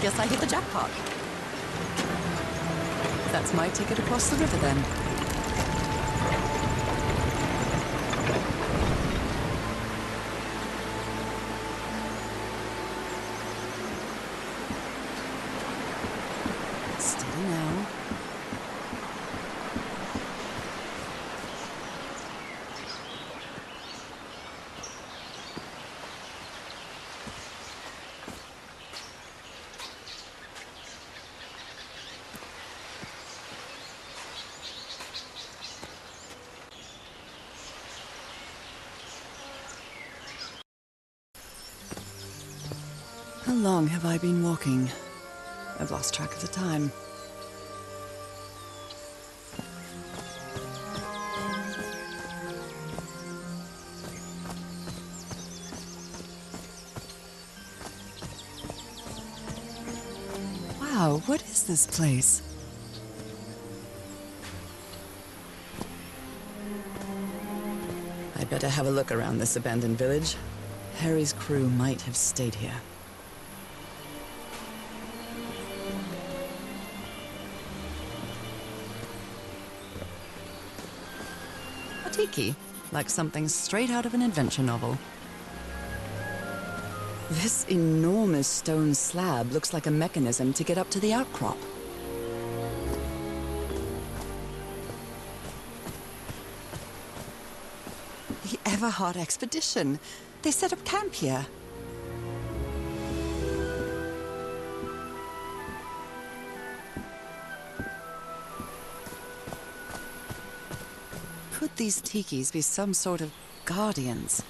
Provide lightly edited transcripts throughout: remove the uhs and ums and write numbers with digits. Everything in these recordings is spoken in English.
Guess I hit the jackpot. That's my ticket across the river then. Steady now. How long have I been walking? I've lost track of the time. Wow, what is this place? I better have a look around this abandoned village. Harry's crew might have stayed here. Tiki, like something straight out of an adventure novel. This enormous stone slab looks like a mechanism to get up to the outcrop. The Everhard expedition. They set up camp here. Could these tikis be some sort of guardians?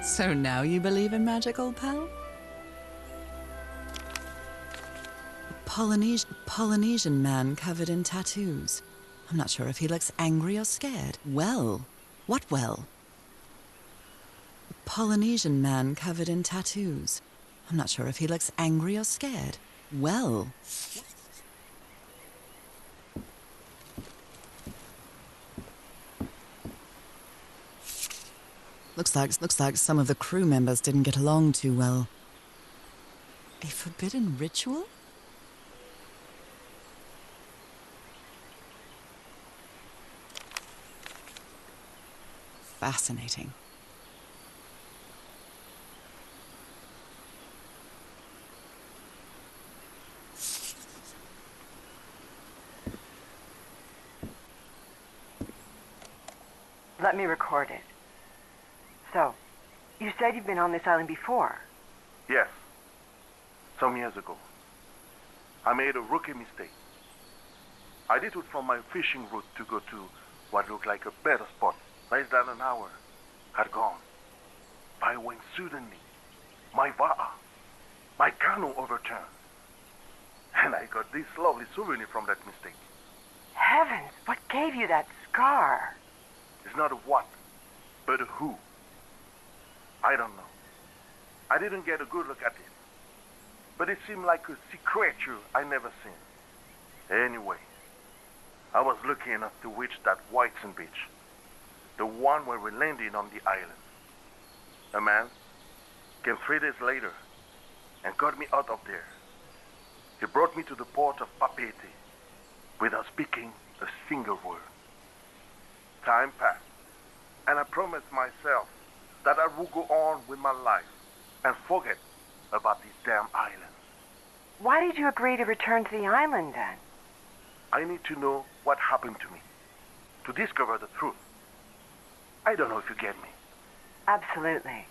So now you believe in magic, old pal? A Polynesian man covered in tattoos. I'm not sure if he looks angry or scared. Well, what well? A Polynesian man covered in tattoos. I'm not sure if he looks angry or scared. Well. Looks like some of the crew members didn't get along too well. A forbidden ritual? Fascinating. Let me record it. So, you said you've been on this island before? Yes. Some years ago. I made a rookie mistake. I detoured from my fishing route to go to what looked like a better spot. Less than an hour had gone. By when suddenly, my va'a, my canoe overturned. And I got this lovely souvenir from that mistake. Heavens, what gave you that scar? It's not a what, but a who. I don't know. I didn't get a good look at it. But it seemed like a sea creature I never seen. Anyway, I was lucky enough to reach that white sand beach. The one where we landed on the island. A man came 3 days later and got me out of there. He brought me to the port of Papeete without speaking a single word. Time passed, and I promised myself that I would go on with my life and forget about these damn islands. Why did you agree to return to the island then? I need to know what happened to me, to discover the truth. I don't know if you get me. Absolutely.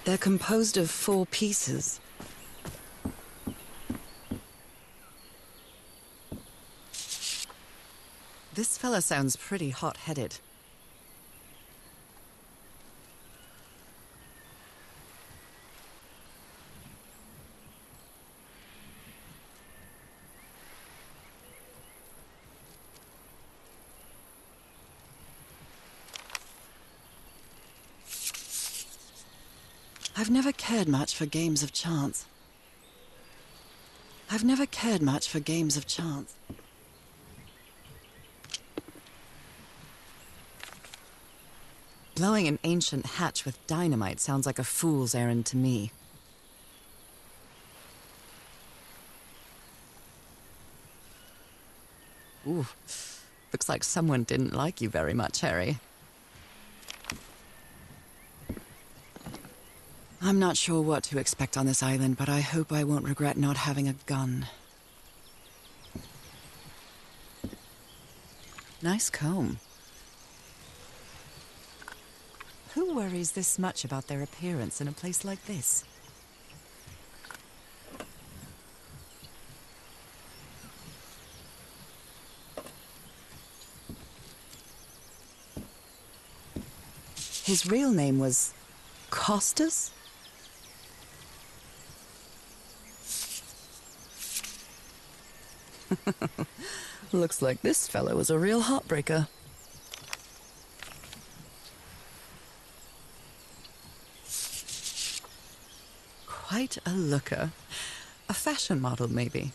They're composed of 4 pieces. This fella sounds pretty hot-headed. I've never cared much for games of chance. I've never cared much for games of chance. Blowing an ancient hatch with dynamite sounds like a fool's errand to me. Ooh, looks like someone didn't like you very much, Harry. I'm not sure what to expect on this island, but I hope I won't regret not having a gun. Nice comb. Who worries this much about their appearance in a place like this? His real name was Costas? Looks like this fellow was a real heartbreaker. Quite a looker. A fashion model, maybe.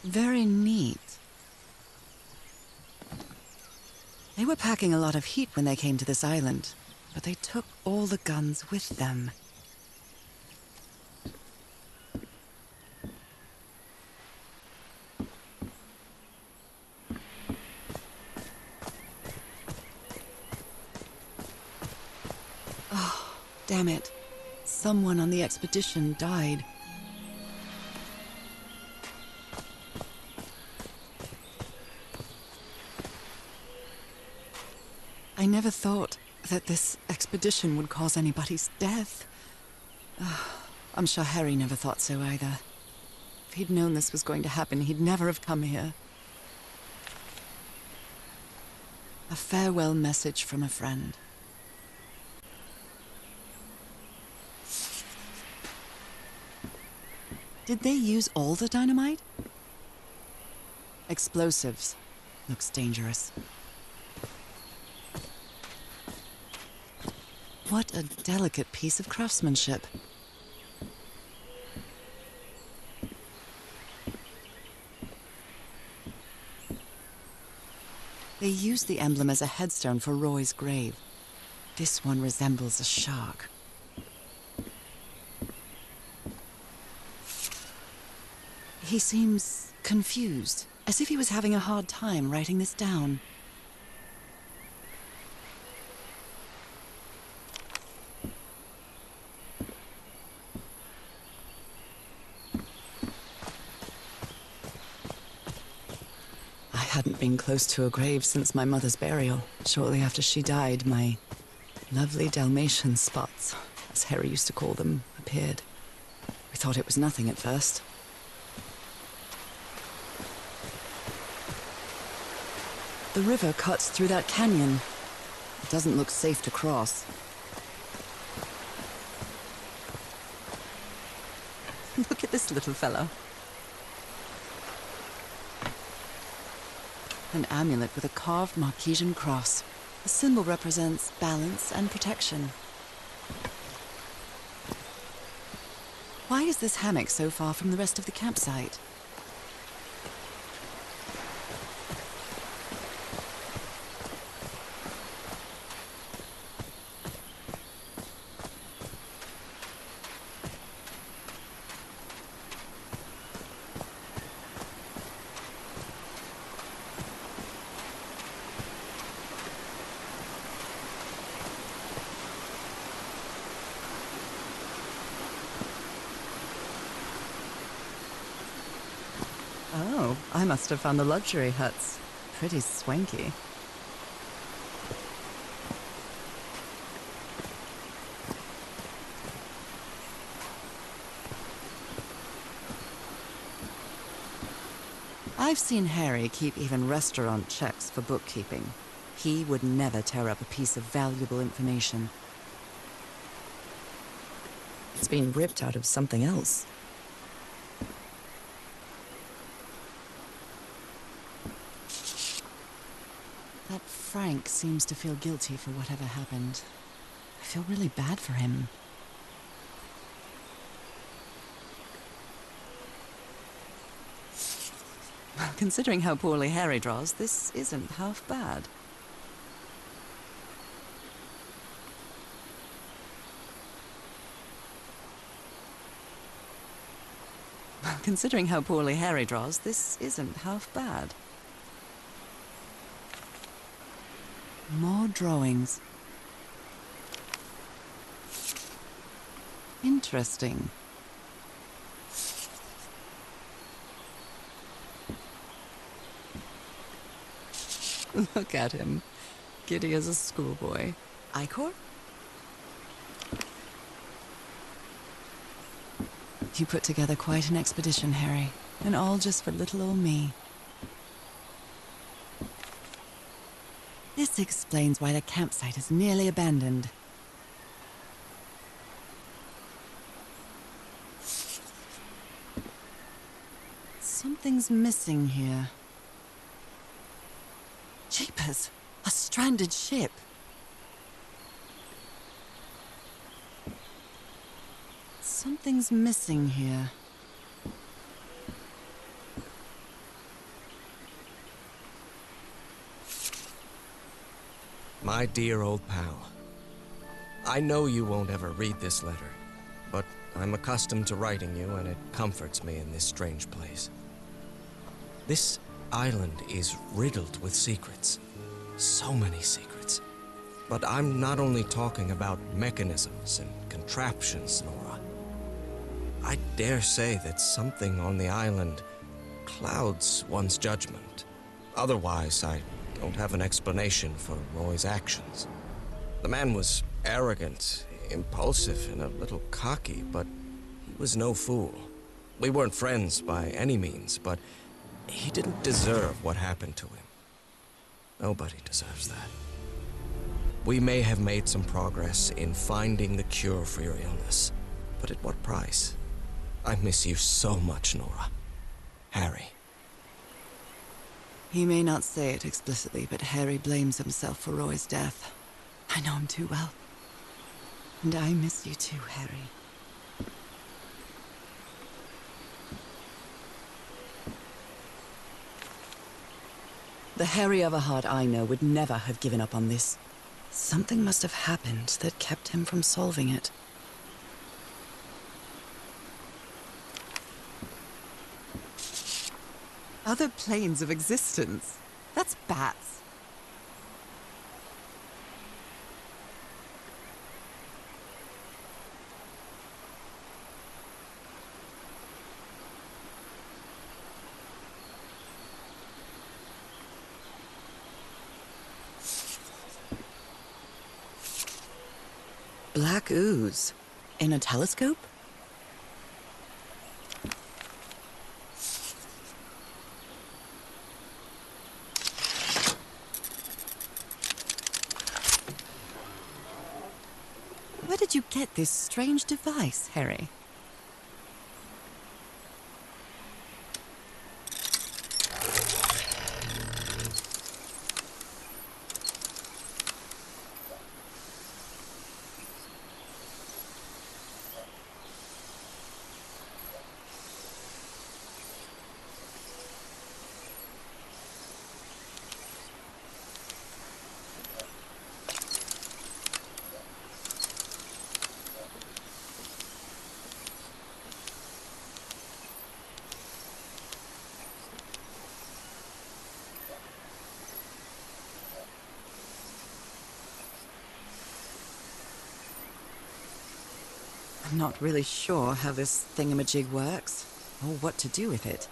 Very neat. They were packing a lot of heat when they came to this island, but they took all the guns with them. Oh, damn it. Someone on the expedition died. I never thought that this expedition would cause anybody's death. I'm sure Harry never thought so either. If he'd known this was going to happen, he'd never have come here. A farewell message from a friend. Did they use all the dynamite? Explosives. Looks dangerous. What a delicate piece of craftsmanship. They used the emblem as a headstone for Roy's grave. This one resembles a shark. He seems confused, as if he was having a hard time writing this down. I hadn't been close to a grave since my mother's burial. Shortly after she died, my lovely Dalmatian spots, as Harry used to call them, appeared. We thought it was nothing at first. The river cuts through that canyon. It doesn't look safe to cross. Look at this little fellow. An amulet with a carved Marquesian cross. The symbol represents balance and protection. Why is this hammock so far from the rest of the campsite? Oh, I must have found the luxury huts. Pretty swanky. I've seen Harry keep even restaurant checks for bookkeeping. He would never tear up a piece of valuable information. It's been ripped out of something else. That Frank seems to feel guilty for whatever happened. I feel really bad for him. Considering how poorly Harry draws, this isn't half bad. Considering how poorly Harry draws, this isn't half bad. More drawings. Interesting. Look at him. Giddy as a schoolboy. Icor? You put together quite an expedition, Harry. And all just for little old me. This explains why the campsite is nearly abandoned. Something's missing here. Jeepers! A stranded ship! Something's missing here. My dear old pal, I know you won't ever read this letter, but I'm accustomed to writing you and it comforts me in this strange place. This island is riddled with secrets. So many secrets. But I'm not only talking about mechanisms and contraptions, Nora. I dare say that something on the island clouds one's judgment. Otherwise, I don't have an explanation for Roy's actions. The man was arrogant, impulsive, and a little cocky, but he was no fool. We weren't friends by any means, but he didn't deserve what happened to him. Nobody deserves that. We may have made some progress in finding the cure for your illness, but at what price? I miss you so much, Nora. Harry. He may not say it explicitly, but Harry blames himself for Roy's death. I know him too well. And I miss you too, Harry. The Harry of a heart I know would never have given up on this. Something must have happened that kept him from solving it. Other planes of existence? That's bats. Black ooze. In a telescope? Where did you get this strange device, Harry? I'm not really sure how this thingamajig works, or what to do with it.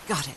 Got it.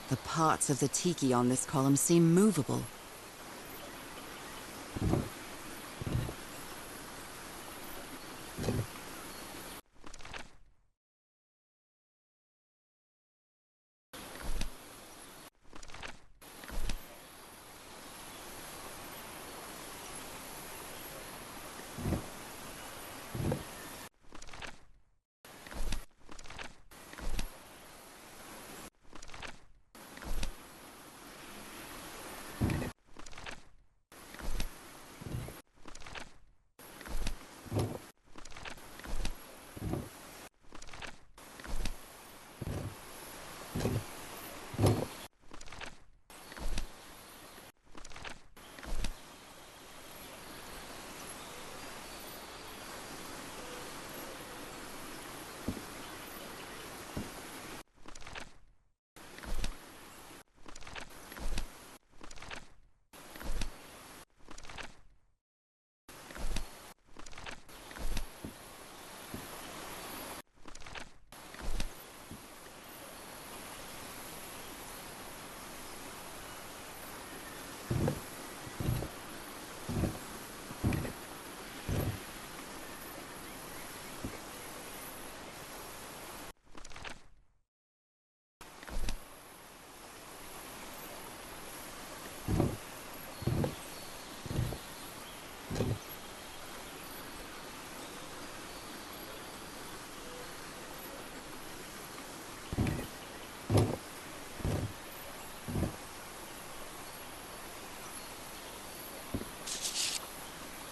The parts of the tiki on this column seem movable.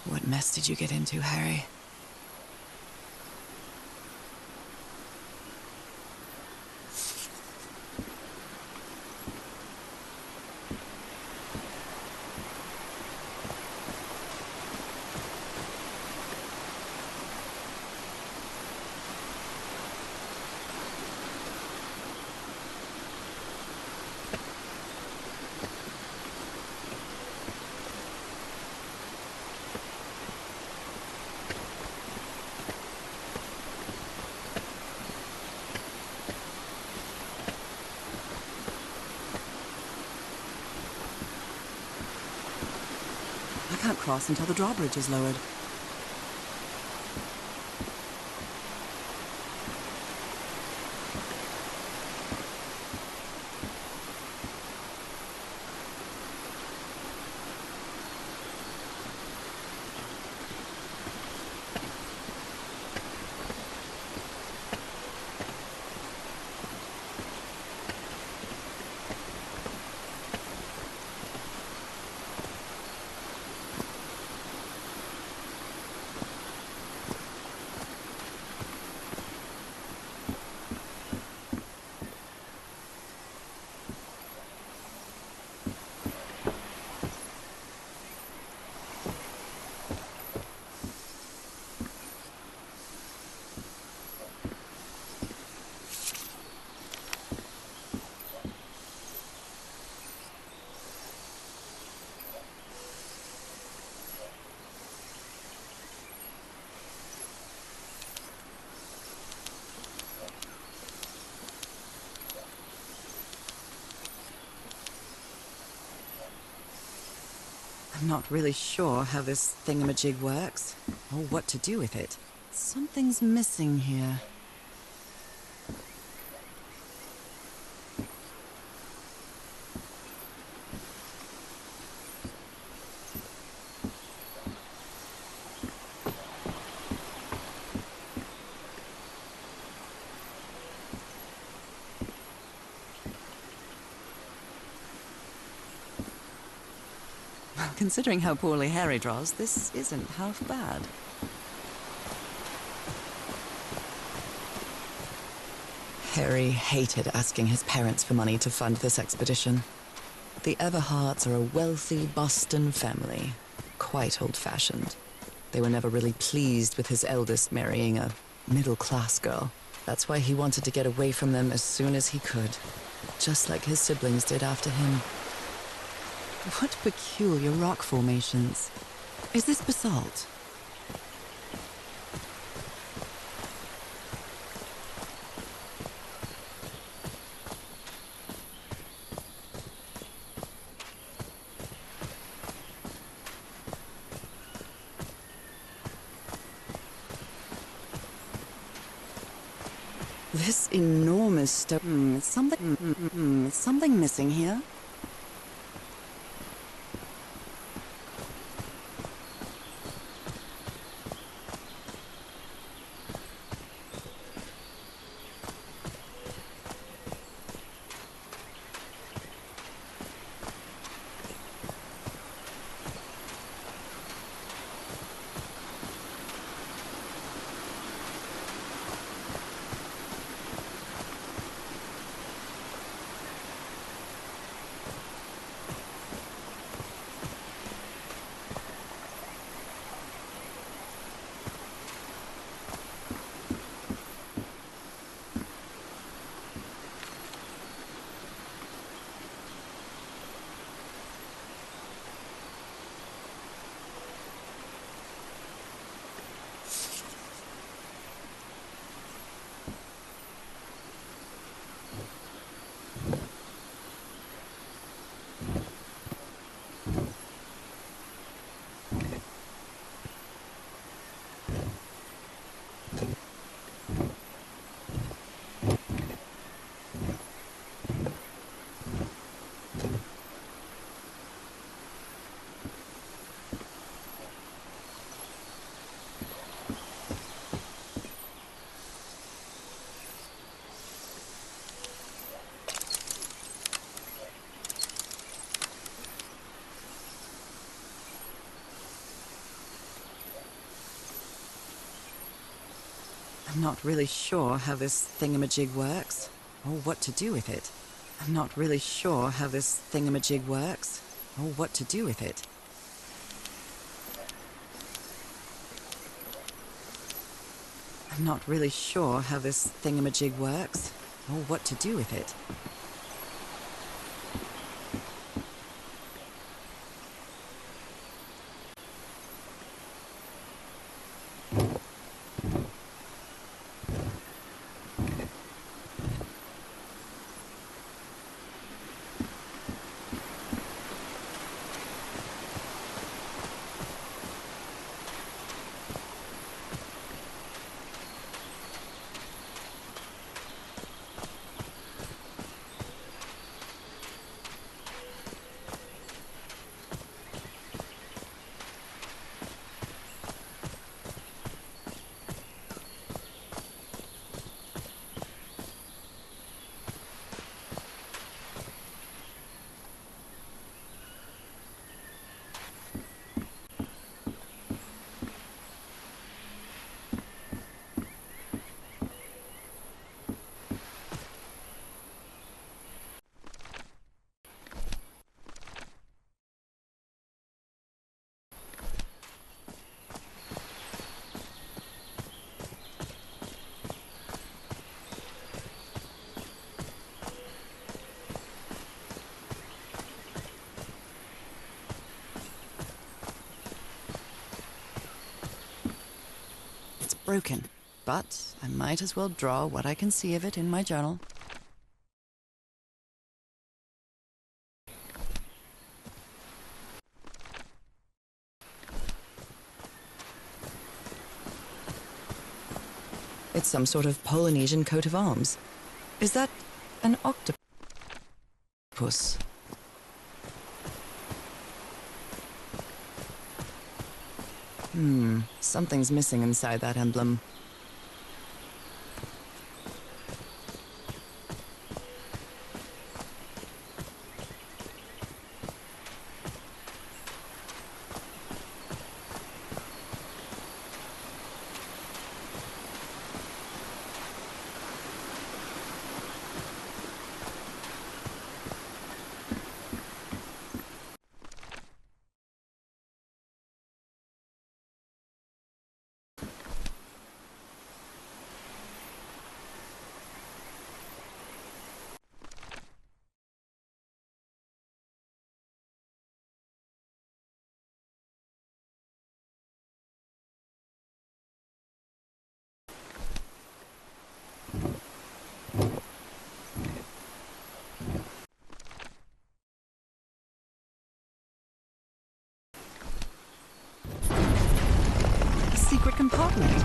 What mess did you get into, Harry? I can't cross until the drawbridge is lowered. I'm not really sure how this thingamajig works, or what to do with it. Something's missing here. Considering how poorly Harry draws, this isn't half bad. Harry hated asking his parents for money to fund this expedition. The Everharts are a wealthy Boston family, quite old-fashioned. They were never really pleased with his eldest marrying a middle-class girl. That's why he wanted to get away from them as soon as he could, just like his siblings did after him. What peculiar rock formations. Is this basalt? This enormous stone. Something missing here. I'm not really sure how this thingamajig works, or what to do with it. I'm not really sure how this thingamajig works, or what to do with it. I'm not really sure how this thingamajig works, or what to do with it. Broken, but I might as well draw what I can see of it in my journal. It's some sort of Polynesian coat of arms. Is that an octopus? Something's missing inside that emblem. A secret compartment.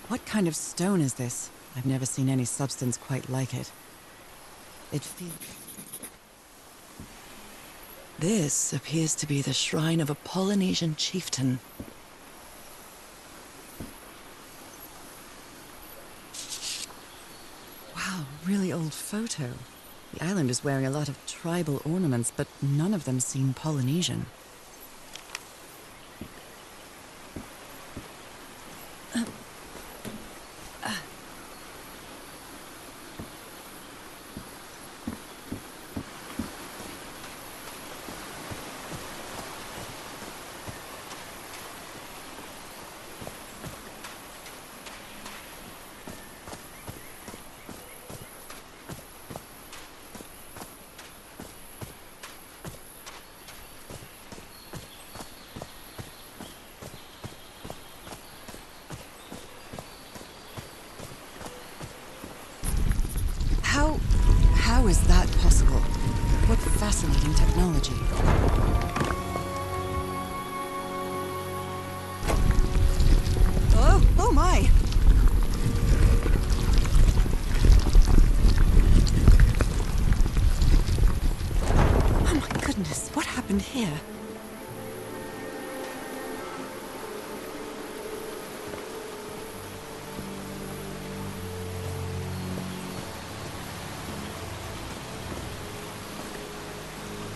What kind of stone is this? I've never seen any substance quite like it. It feels... This appears to be the shrine of a Polynesian chieftain. Wow, really old photo. The island is wearing a lot of tribal ornaments, but none of them seem Polynesian. How is that possible? What fascinating technology. Oh my! Oh my goodness, what happened here?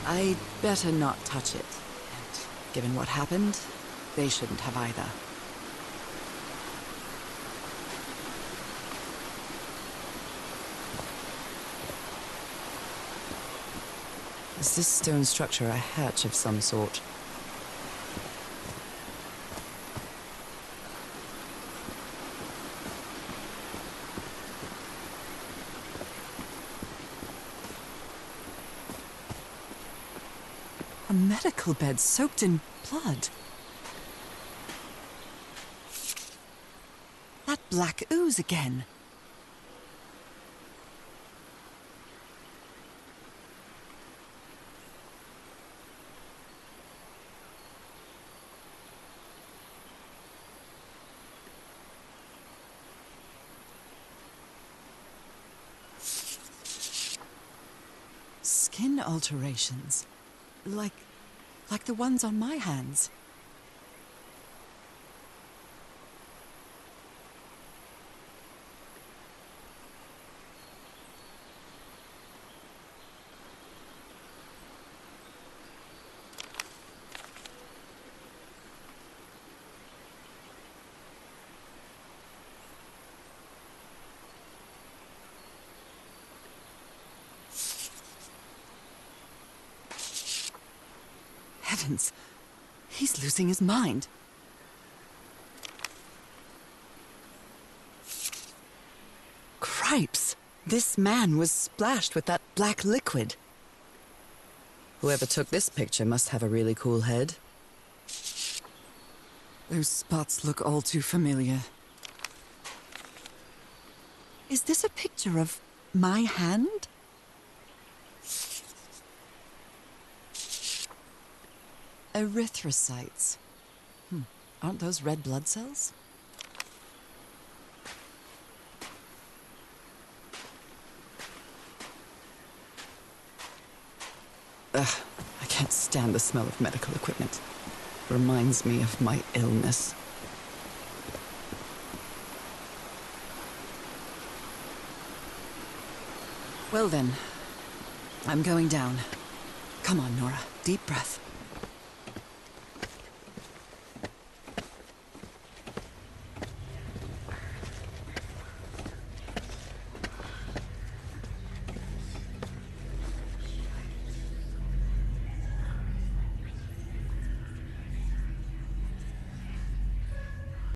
I'd better not touch it. And given what happened, they shouldn't have either. Is this stone structure a hatch of some sort? A medical bed soaked in blood. That black ooze again. Skin alterations. Like the ones on my hands. Heavens, he's losing his mind. Cripes, this man was splashed with that black liquid. Whoever took this picture must have a really cool head. Those spots look all too familiar. Is this a picture of my hand? Erythrocytes. Aren't those red blood cells? Ugh, I can't stand the smell of medical equipment. Reminds me of my illness. Well then, I'm going down. Come on, Nora. Deep breath.